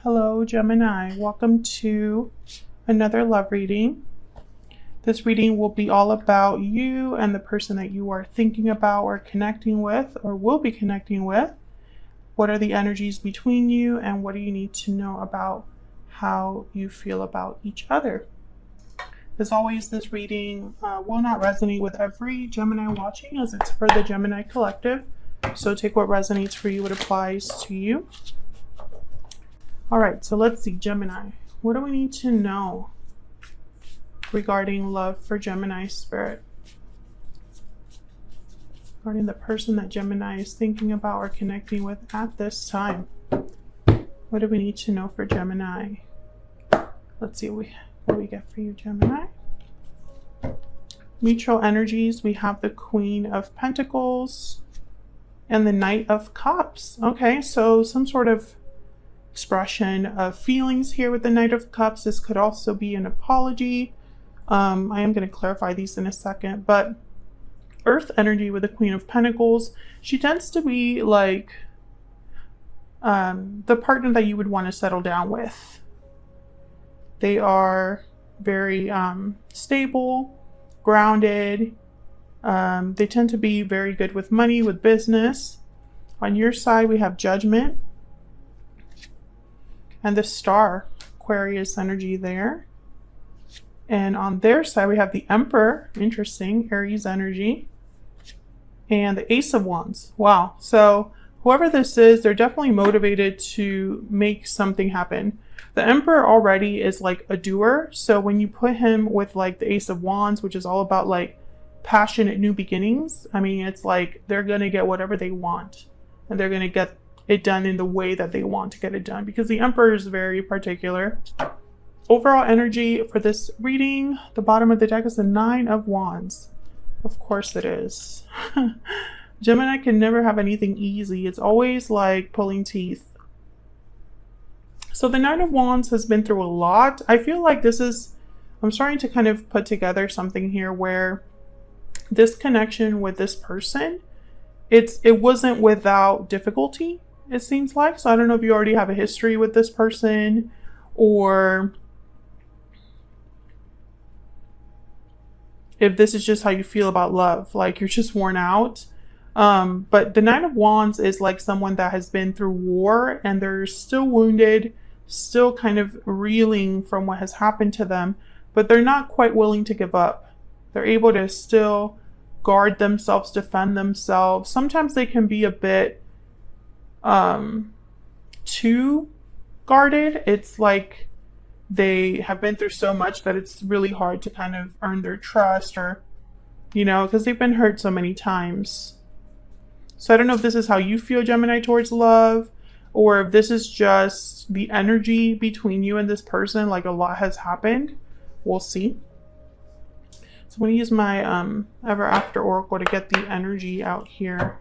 Hello, Gemini. Welcome to another love reading. This reading will be all about you and the person that you are thinking about or connecting with or will be connecting with. What are the energies between you and what do you need to know about how you feel about each other? As always, this reading will not resonate with every Gemini watching as it's for the Gemini collective. So take what resonates for you, what applies to you. All right, so let's see, Gemini. What do we need to know regarding love for Gemini spirit? Regarding the person that Gemini is thinking about or connecting with at this time. What do we need to know for Gemini? Let's see what we get for you, Gemini. Mutual energies, we have the Queen of Pentacles and the Knight of Cups. Okay, so some sort of expression of feelings here with the Knight of Cups. This could also be an apology. I am going to clarify these in a second, but Earth energy with the Queen of Pentacles, she tends to be like the partner that you would want to settle down with. They are very stable, grounded. They tend to be very good with money, with business. On your side, we have Judgment and the Star, Aquarius energy there. And on their side, we have the Emperor, interesting, Aries energy, and the Ace of Wands. Wow. So whoever this is, they're definitely motivated to make something happen. The Emperor already is like a doer. So when you put him with like the Ace of Wands, which is all about like passionate new beginnings, I mean, it's like they're going to get whatever they want and they're going to get it done in the way that they want to get it done because the Emperor is very particular. Overall energy for this reading, the bottom of the deck is the Nine of Wands. Of course it is. Gemini can never have anything easy. It's always like pulling teeth. So the Nine of Wands has been through a lot. I feel like this is, I'm starting to kind of put together something here where this connection with this person, it wasn't without difficulty, it seems like. So I don't know if you already have a history with this person or if this is just how you feel about love, like you're just worn out. But the Nine of Wands is like someone that has been through war and they're still wounded, still kind of reeling from what has happened to them, but they're not quite willing to give up. They're able to still guard themselves, defend themselves. Sometimes they can be a bit too guarded. It's like they have been through so much that it's really hard to kind of earn their trust or, you know, because they've been hurt so many times. So I don't know if this is how you feel, Gemini, towards love, or if this is just the energy between you and this person, like a lot has happened. We'll see. So I'm going to use my Ever After Oracle to get the energy out here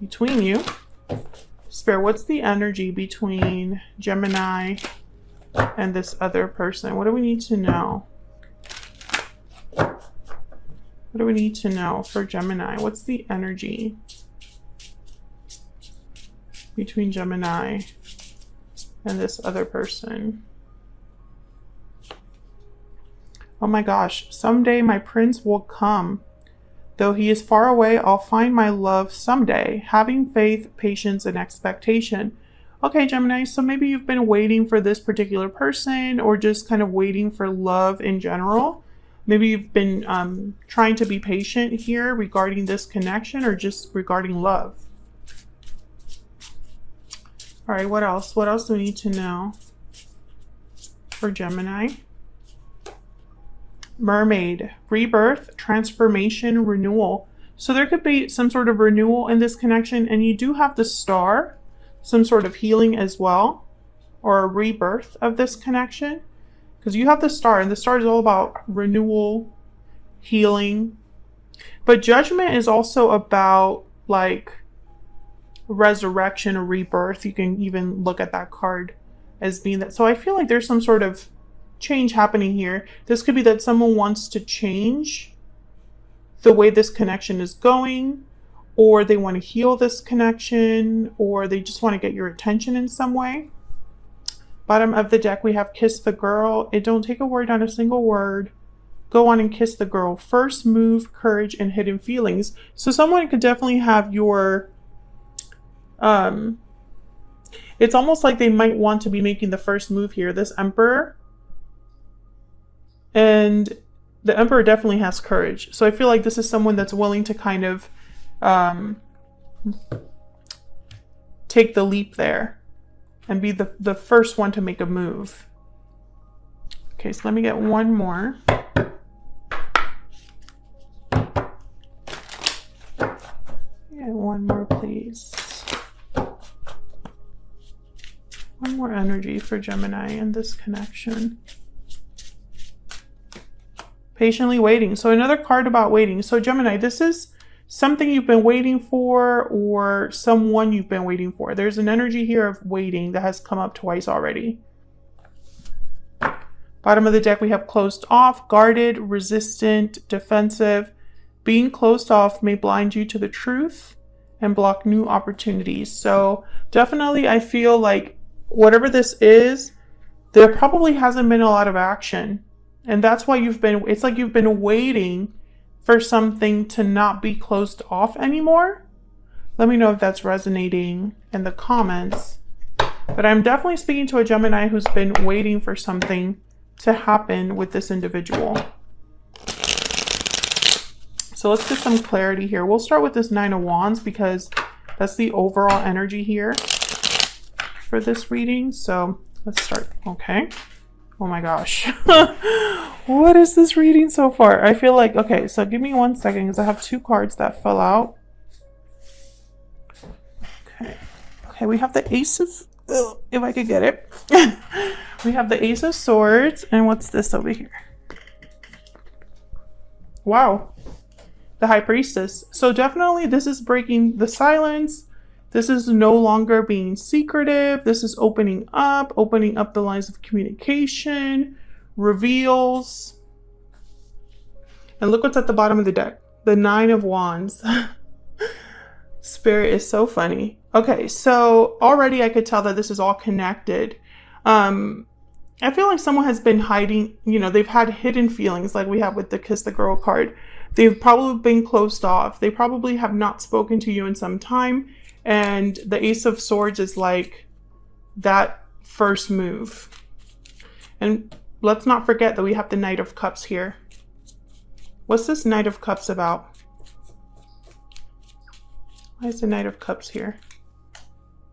between you. Spirit, what's the energy between Gemini and this other person? What do we need to know? What do we need to know for Gemini? What's the energy between Gemini and this other person? Oh my gosh, someday my prince will come. Though he is far away, I'll find my love someday. Having faith, patience, and expectation. Okay, Gemini, so maybe you've been waiting for this particular person or just kind of waiting for love in general. Maybe you've been trying to be patient here regarding this connection or just regarding love. All right, what else? What else do we need to know for Gemini? Mermaid, rebirth, transformation, renewal. So there could be some sort of renewal in this connection, and you do have the Star, some sort of healing as well, or a rebirth of this connection, because you have the Star, and the Star is all about renewal, healing. But Judgment is also about like resurrection or rebirth. You can even look at that card as being that. So I feel like there's some sort of change happening here. This could be that someone wants to change the way this connection is going, or they want to heal this connection, or they just want to get your attention in some way. Bottom of the deck, we have kiss the girl. It don't take a word on a single word. Go on and kiss the girl. First move, courage, and hidden feelings. So someone could definitely have your, it's almost like they might want to be making the first move here. This Emperor. And the Emperor definitely has courage. So I feel like this is someone that's willing to kind of take the leap there and be the first one to make a move. Okay, so let me get one more. Yeah, one more, please. One more energy for Gemini in this connection. Patiently waiting. So another card about waiting. So Gemini, this is something you've been waiting for or someone you've been waiting for. There's an energy here of waiting that has come up twice already. Bottom of the deck, we have closed off, guarded, resistant, defensive. Being closed off may blind you to the truth and block new opportunities. So definitely I feel like whatever this is, there probably hasn't been a lot of action. And that's why it's like you've been waiting for something to not be closed off anymore. Let me know if that's resonating in the comments. But I'm definitely speaking to a Gemini who's been waiting for something to happen with this individual. So let's get some clarity here. We'll start with this Nine of Wands because that's the overall energy here for this reading. So let's start. Okay. Oh my gosh. What is this reading so far? I feel like, okay, so give me 1 second because I have 2 cards that fell out. Okay. Okay, we have the Ace of, if I could get it. We have the Ace of Swords. And what's this over here? Wow. The High Priestess. So definitely this is breaking the silence. This is no longer being secretive. This is opening up the lines of communication, reveals. And look what's at the bottom of the deck. The Nine of Wands. Spirit is so funny. Okay, so already I could tell that this is all connected. I feel like someone has been hiding, you know, they've had hidden feelings like we have with the Kiss the Girl card. They've probably been closed off. They probably have not spoken to you in some time. And the Ace of Swords is like that first move. And let's not forget that we have the Knight of Cups here. What's this Knight of Cups about? Why is the Knight of Cups here?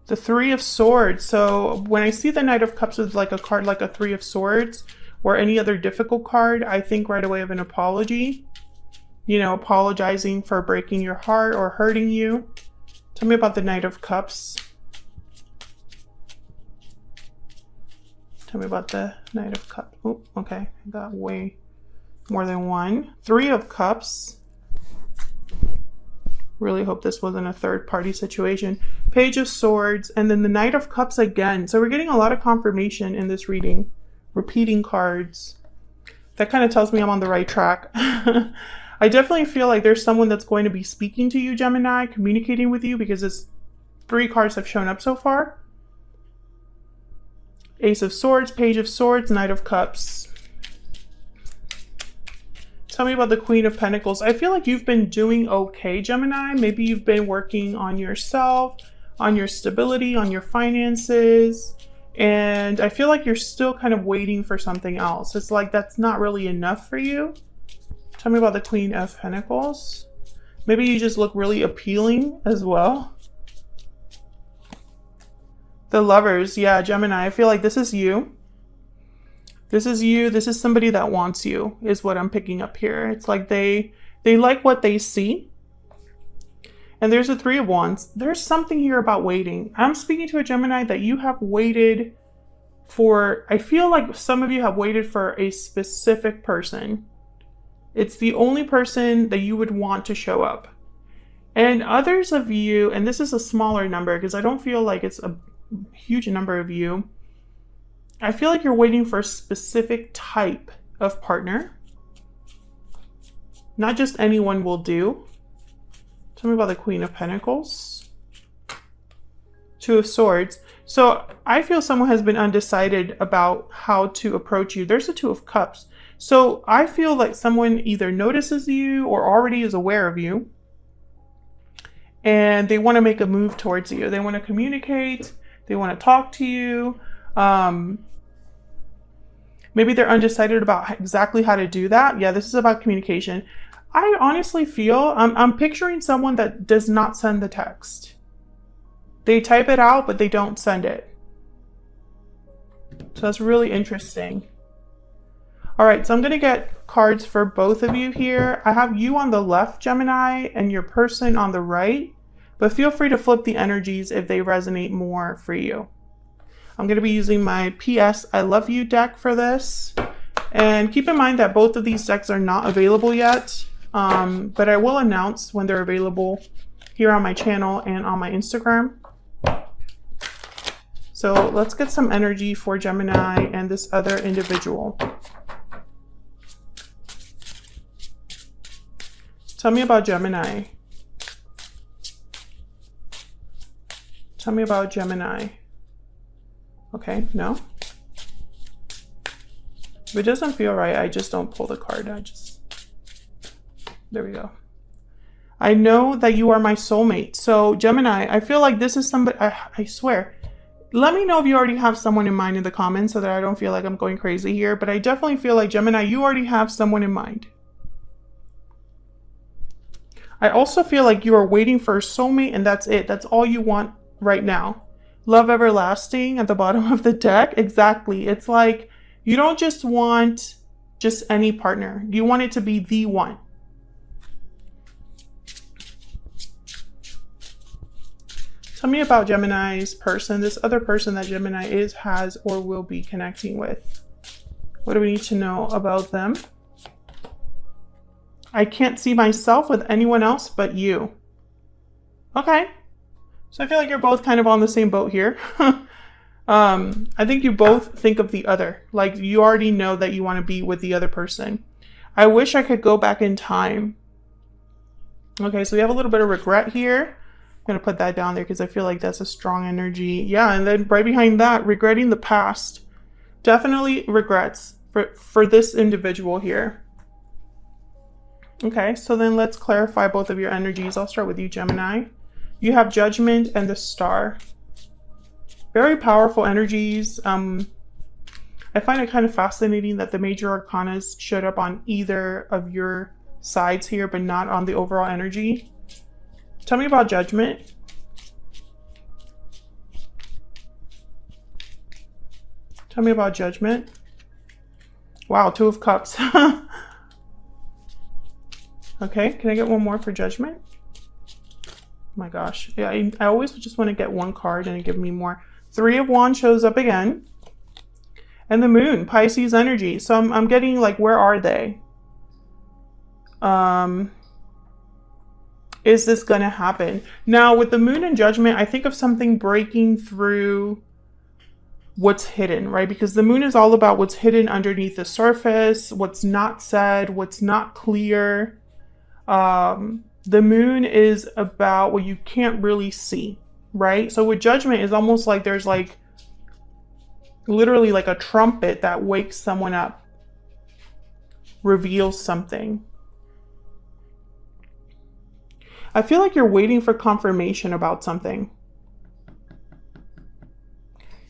The Three of Swords. So when I see the Knight of Cups with like a card like a Three of Swords or any other difficult card, I think right away of an apology. You know, apologizing for breaking your heart or hurting you. Tell me about the Knight of Cups. Tell me about the Knight of Cups. Oh, okay. I got way more than one. Three of Cups. Really hope this wasn't a third party situation. Page of Swords. And then the Knight of Cups again. So we're getting a lot of confirmation in this reading. Repeating cards. That kind of tells me I'm on the right track. I definitely feel like there's someone that's going to be speaking to you, Gemini, communicating with you, because it's 3 cards have shown up so far. Ace of Swords, Page of Swords, Knight of Cups. Tell me about the Queen of Pentacles. I feel like you've been doing okay, Gemini. Maybe you've been working on yourself, on your stability, on your finances. And I feel like you're still kind of waiting for something else. It's like that's not really enough for you. Tell me about the Queen of Pentacles. Maybe you just look really appealing as well. The Lovers. Yeah, Gemini. I feel like this is you. This is you. This is somebody that wants you, is what I'm picking up here. It's like they like what they see. And there's a Three of Wands. There's something here about waiting. I'm speaking to a Gemini that you have waited for. I feel like some of you have waited for a specific person. It's the only person that you would want to show up. And others of you, and this is a smaller number because I don't feel like it's a huge number of you. I feel like you're waiting for a specific type of partner. Not just anyone will do. Tell me about the Queen of Pentacles. Two of Swords. So I feel someone has been undecided about how to approach you. There's the Two of Cups. So I feel like someone either notices you or already is aware of you, and they want to make a move towards you. They want to communicate. They want to talk to you. Maybe they're undecided about exactly how to do that. Yeah, this is about communication. I honestly feel, I'm picturing someone that does not send the text. They type it out, but they don't send it. So that's really interesting. All right, so I'm going to get cards for both of you here. I have you on the left, Gemini, and your person on the right. But feel free to flip the energies if they resonate more for you. I'm going to be using my PS I Love You deck for this. And keep in mind that both of these decks are not available yet. But I will announce when they're available here on my channel and on my Instagram. So let's get some energy for Gemini and this other individual. Tell me about Gemini. Tell me about Gemini. Okay, no. If it doesn't feel right, I just don't pull the card. There we go. I know that you are my soulmate. So Gemini, I feel like this is somebody, I swear. Let me know if you already have someone in mind in the comments so that I don't feel like I'm going crazy here. But I definitely feel like Gemini, you already have someone in mind. I also feel like you are waiting for a soulmate and that's it. That's all you want right now. Love everlasting at the bottom of the deck. Exactly. It's like you don't just want just any partner. You want it to be the one. Tell me about Gemini's person, this other person that Gemini is, has, or will be connecting with. What do we need to know about them? I can't see myself with anyone else but you. Okay. So I feel like you're both kind of on the same boat here. I think you both think of the other. Like you already know that you want to be with the other person. I wish I could go back in time. Okay, so we have a little bit of regret here. I'm going to put that down there because I feel like that's a strong energy. Yeah, and then right behind that, regretting the past. Definitely regrets for this individual here. Okay, so then let's clarify both of your energies. I'll start with you, Gemini. You have Judgment and the Star. Very powerful energies. I find it kind of fascinating that the major arcanas showed up on either of your sides here, but not on the overall energy. Tell me about Judgment. Tell me about Judgment. Wow, Two of Cups. Okay, can I get one more for Judgment? Oh my gosh. Yeah, I always just want to get one card and give me more. Three of Wands shows up again. And the Moon, Pisces energy. So I'm getting like, where are they? Is this going to happen? Now, with the Moon and Judgment, I think of something breaking through what's hidden, right? Because the Moon is all about what's hidden underneath the surface, what's not said, what's not clear. The Moon is about what you can't really see, right? So with Judgment, it's almost like there's like literally like a trumpet that wakes someone up, reveals something. I feel like you're waiting for confirmation about something.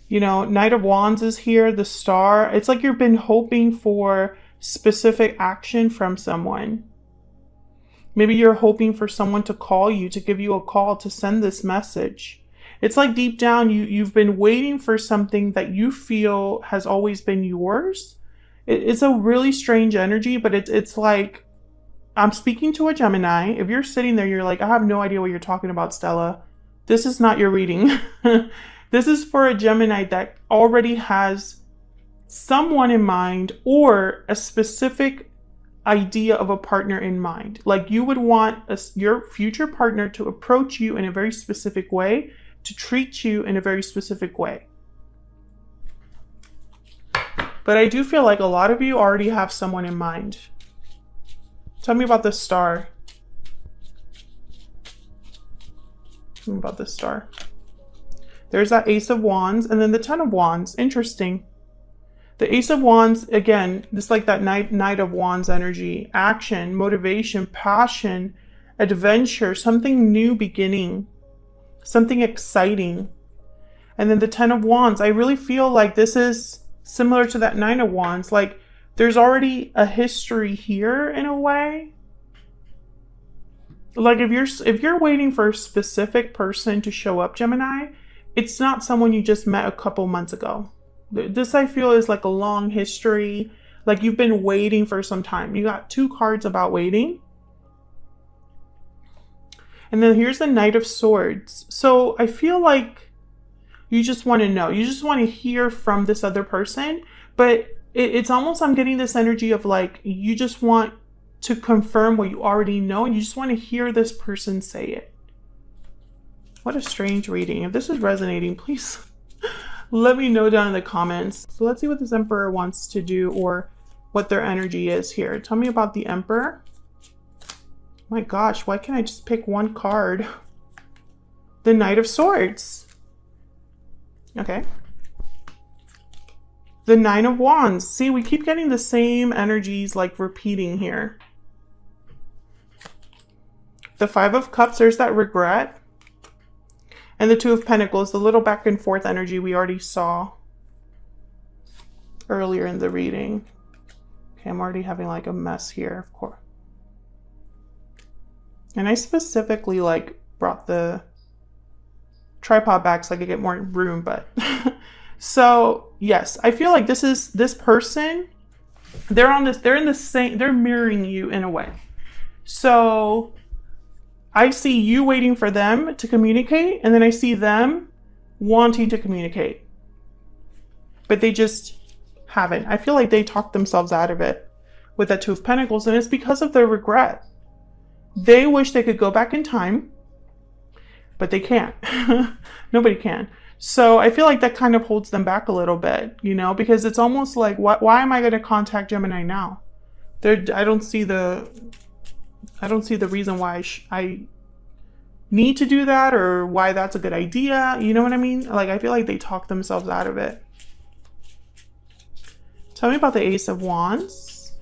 You know, Knight of Wands is here, the Star. It's like you've been hoping for specific action from someone. Maybe you're hoping for someone to call you, to give you a call, to send this message. It's like deep down, you've been waiting for something that you feel has always been yours. It's a really strange energy, but it's like, I'm speaking to a Gemini. If you're sitting there, you're like, I have no idea what you're talking about, Stella. This is not your reading. This is for a Gemini that already has someone in mind or a specific idea of a partner in mind. Like you would want your future partner to approach you in a very specific way, to treat you in a very specific way. But I do feel like a lot of you already have someone in mind. Tell me about the Star. Tell me about the Star. There's that Ace of Wands, and then the Ten of Wands. Interesting. The Ace of Wands, again, this like that Knight of Wands energy. Action, motivation, passion, adventure, something new beginning, something exciting. And then the Ten of Wands, I really feel like this is similar to that Nine of Wands. Like there's already a history here in a way. Like if you're waiting for a specific person to show up, Gemini, it's not someone you just met a couple months ago. This I feel is like a long history. Like you've been waiting for some time. You got 2 cards about waiting. And then here's the Knight of Swords. So I feel like you just want to know. You just want to hear from this other person. But it's almost, I'm getting this energy of like, you just want to confirm what you already know. And you just want to hear this person say it. What a strange reading. If this is resonating, please let me know down in the comments. So let's see what this Emperor wants to do or what their energy is here. Tell me about the Emperor. My gosh, why can't I just pick one card? The Knight of Swords. Okay. The Nine of Wands. See, we keep getting the same energies like repeating here. The Five of Cups, there's that regret. And the Two of Pentacles, the little back and forth energy we already saw earlier in the reading. Okay, I'm already having like a mess here, of course. And I specifically like brought the tripod back so I could get more room, but so yes, I feel like this person, they're in the same, they're mirroring you in a way. So I see you waiting for them to communicate, and then I see them wanting to communicate, but they just haven't. I feel like they talked themselves out of it with that Two of Pentacles, and it's because of their regret. They wish they could go back in time, but they can't. Nobody can. So I feel like that kind of holds them back a little bit, you know, because it's almost like, why am I going to contact Gemini now? I don't see the reason why I need to do that or why that's a good idea. You know what I mean? Like, I feel like they talk themselves out of it. Tell me about the Ace of Wands.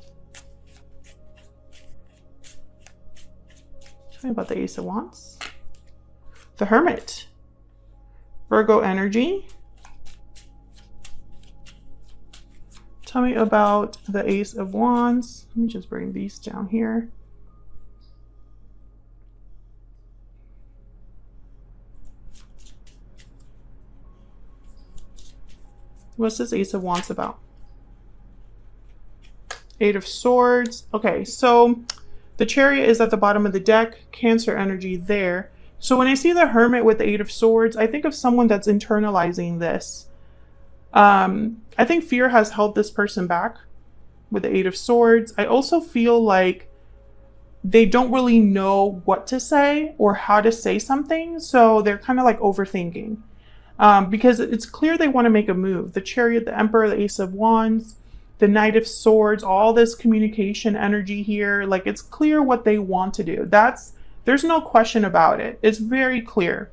Tell me about the Ace of Wands. The Hermit. Virgo energy. Tell me about the Ace of Wands. Let me just bring these down here. What's this Ace of Wands about? Eight of Swords. Okay, so the Chariot is at the bottom of the deck. Cancer energy there. So when I see the Hermit with the Eight of Swords, I think of someone that's internalizing this. I think fear has held this person back with the Eight of Swords. I also feel like they don't really know what to say or how to say something. So they're kind of like overthinking. Because it's clear they want to make a move. The Chariot, the Emperor, the Ace of Wands, the Knight of Swords, all this communication energy here. Like, it's clear what they want to do. There's no question about it. It's very clear.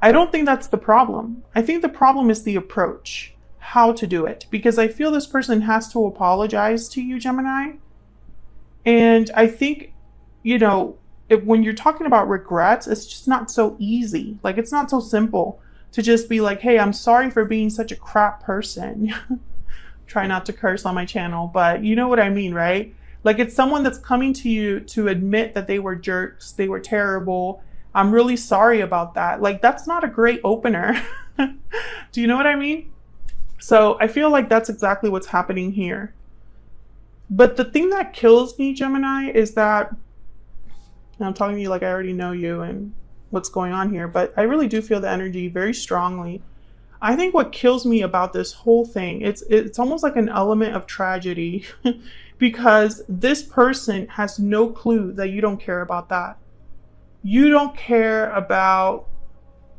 I don't think that's the problem. I think the problem is the approach, how to do it. Because I feel this person has to apologize to you, Gemini. And I think, you know, when you're talking about regrets, it's just not so easy. Like, it's not so simple to just be like, hey, I'm sorry for being such a crap person. Try not to curse on my channel, but you know what I mean, right? Like, it's someone that's coming to you to admit that they were jerks, they were terrible. I'm really sorry about that. Like, that's not a great opener. Do you know what I mean? So I feel like that's exactly what's happening here. But the thing that kills me, Gemini, is that, and I'm talking to you like I already know you and what's going on here, but I really do feel the energy very strongly. I think what kills me about this whole thing, it's almost like an element of tragedy because this person has no clue that you don't care about that. You don't care about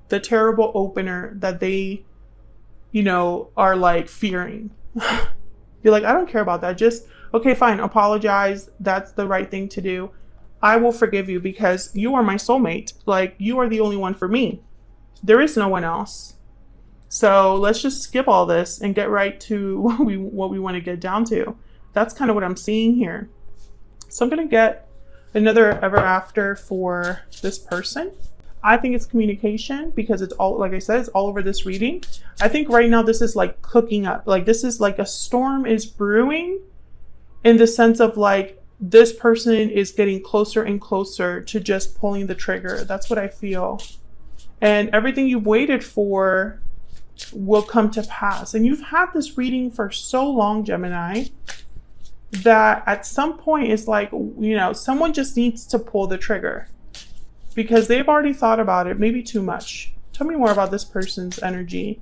the terrible opener that they, you know, are like fearing. You're like, I don't care about that. Just, okay, fine, apologize. That's the right thing to do. I will forgive you because you are my soulmate. Like, you are the only one for me. There is no one else. So let's just skip all this and get right to what we want to get down to. That's kind of what I'm seeing here. So I'm going to get another ever after for this person. I think it's communication because it's all, like I said, it's all over this reading. I think right now this is like cooking up. Like this is like a storm is brewing in the sense of like this person is getting closer and closer to just pulling the trigger. That's what I feel. And everything you've waited for will come to pass. And you've had this reading for so long, Gemini, that at some point it's like, you know, someone just needs to pull the trigger because they've already thought about it, maybe too much. Tell me more about this person's energy.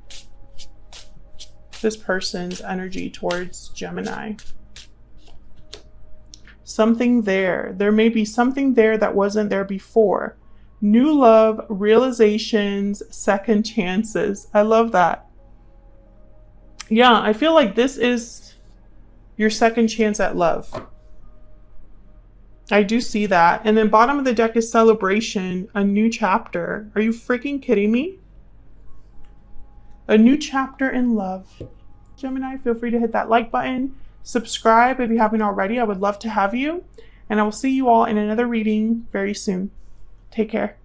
This person's energy towards Gemini. Something there. There may be something there that wasn't there before. New love, realizations, second chances. I love that. Yeah, I feel like this is your second chance at love. I do see that. And then bottom of the deck is celebration, a new chapter. Are you freaking kidding me? A new chapter in love. Gemini, feel free to hit that like button. Subscribe if you haven't already. I would love to have you. And I will see you all in another reading very soon. Take care.